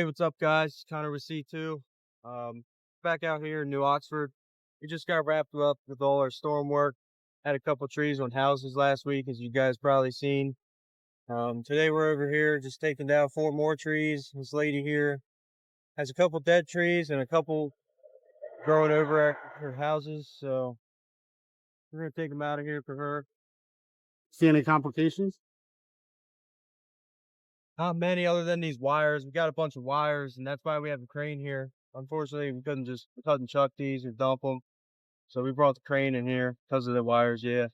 Hey, what's up, guys? Connor with C2. Back out here in New Oxford. We just got wrapped up with all our storm work. Had a couple trees on houses last week, as you guys probably seen. Today we're over here just taking down 4 more trees. This lady here has a couple dead trees and a couple growing over at her houses, so we're gonna take them out of here for her. See any complications? Not many, other than these wires. We got a bunch of wires, and that's why we have a crane here. Unfortunately, we couldn't chuck these or dump them. So we brought the crane in here because of the wires, yeah.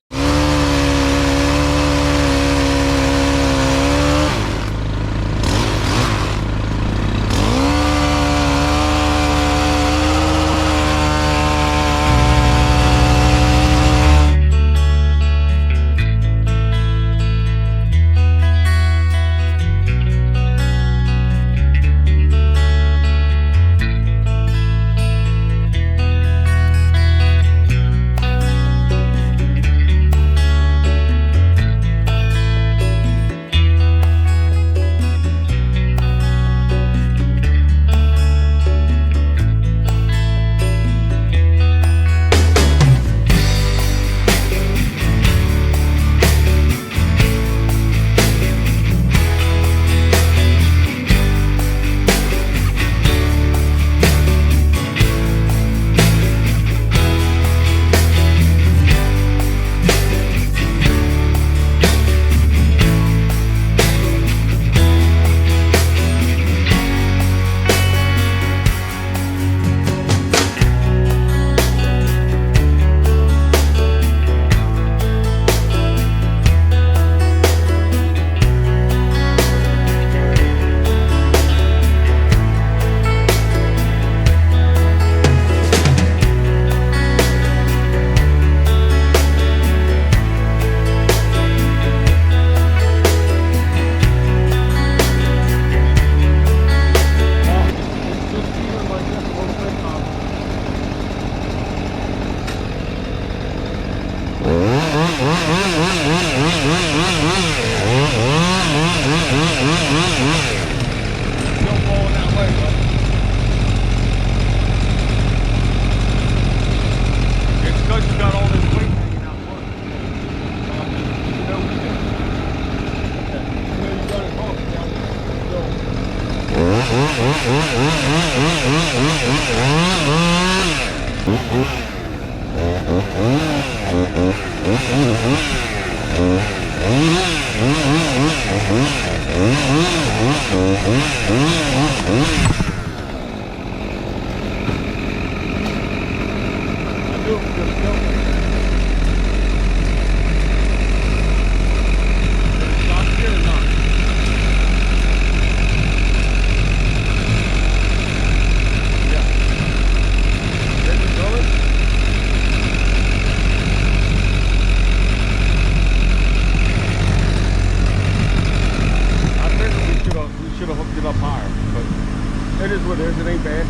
It is what it is, it ain't bad.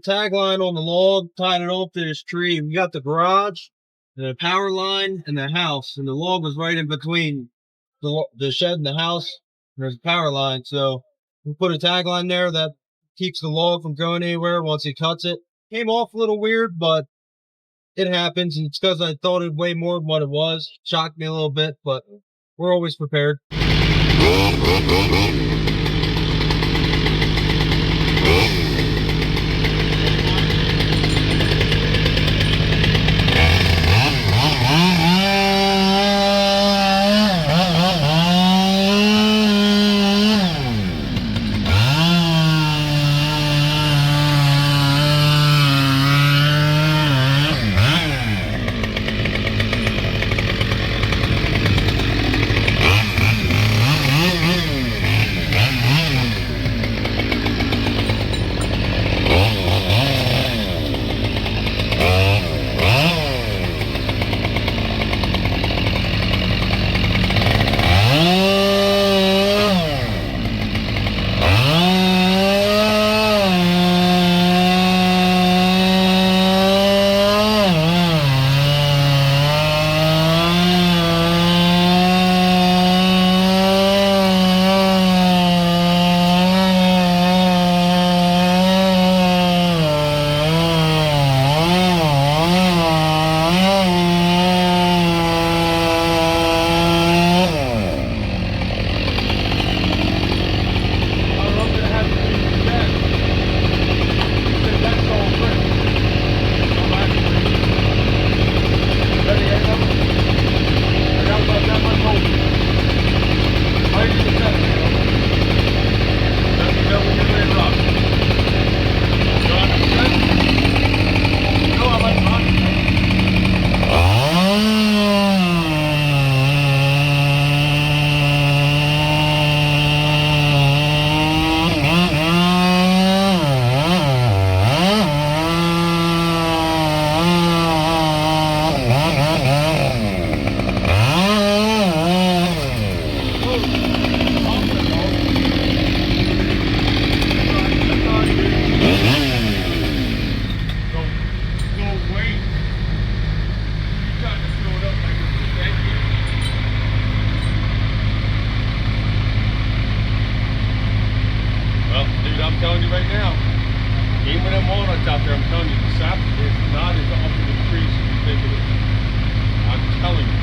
tag line on the log, tied it off to this tree. We got the garage, the power line, and the house. And the log was right in between the shed and the house. And there's a power line. So we put a tag line there that keeps the log from going anywhere once he cuts it. Came off a little weird, but it happens. And it's because I thought it'd weigh more than what it was. Shocked me a little bit, but we're always prepared. I'm telling you right now, even with them walnuts out there, I'm telling you, the sap is not as up in the trees as you think it is. I'm telling you.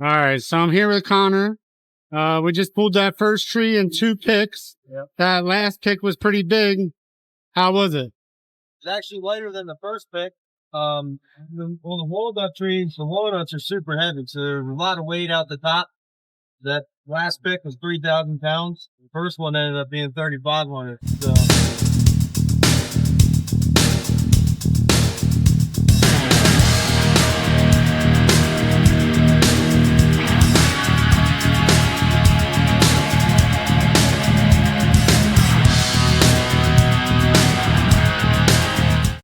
All right, so I'm here with Connor. We just pulled that first tree in 2 picks. Yep. That last pick was pretty big. How was it? It's actually lighter than the first pick. On the walnut trees, the walnuts are super heavy, so there's a lot of weight out the top. That last pick was 3,000 pounds. The first one ended up being 3,500. So